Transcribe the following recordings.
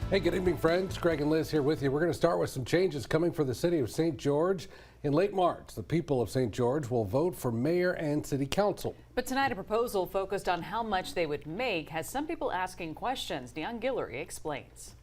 Hey, good evening, friends. Greg and Liz here with you. We're going to start with some changes coming for the city of St. George. In late March, the people of St. George will vote for mayor and city council. But tonight, a proposal focused on how much they would make has some people asking questions. Dion Guillory explains.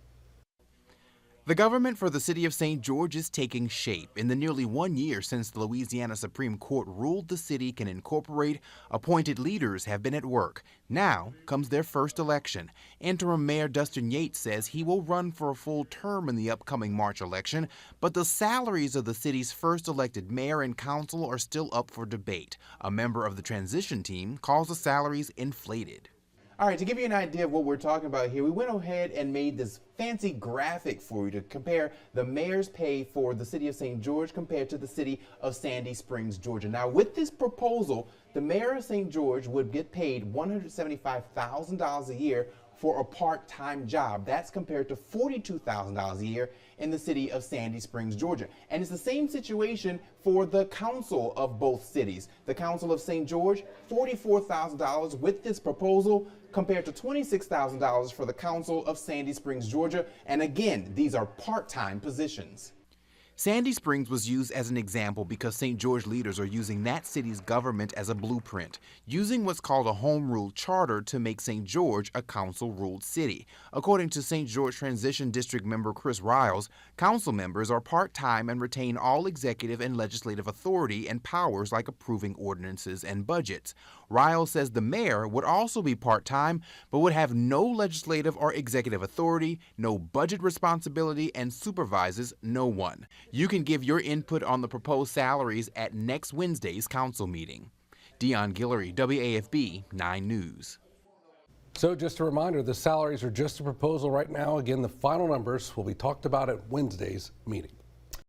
The government for the city of St. George is taking shape. In the nearly 1 year since the Louisiana Supreme Court ruled the city can incorporate, appointed leaders have been at work. Now comes their first election. Interim Mayor Dustin Yates says he will run for a full term in the upcoming March election, but the salaries of the city's first elected mayor and council are still up for debate. A member of the transition team calls the salaries inflated. All right, to give you an idea of what we're talking about here, we went ahead and made this fancy graphic for you to compare the mayor's pay for the city of St. George compared to the city of Sandy Springs, Georgia. Now, with this proposal, the mayor of St. George would get paid $175,000 a year for a part-time job. That's compared to $42,000 a year in the city of Sandy Springs, Georgia. And it's the same situation for the council of both cities. The council of St. George, $44,000 with this proposal compared to $26,000 for the council of Sandy Springs, Georgia. And again, these are part-time positions. Sandy Springs was used as an example because St. George leaders are using that city's government as a blueprint, using what's called a home rule charter to make St. George a council-ruled city. According to St. George Transition District member Chris Riles, council members are part-time and retain all executive and legislative authority and powers like approving ordinances and budgets. Riles says the mayor would also be part-time, but would have no legislative or executive authority, no budget responsibility, and supervises no one. You can give your input on the proposed salaries at next Wednesday's council meeting. Dion Guillory, WAFB 9 News. So just a reminder, the salaries are just a proposal right now. Again, the final numbers will be talked about at Wednesday's meeting.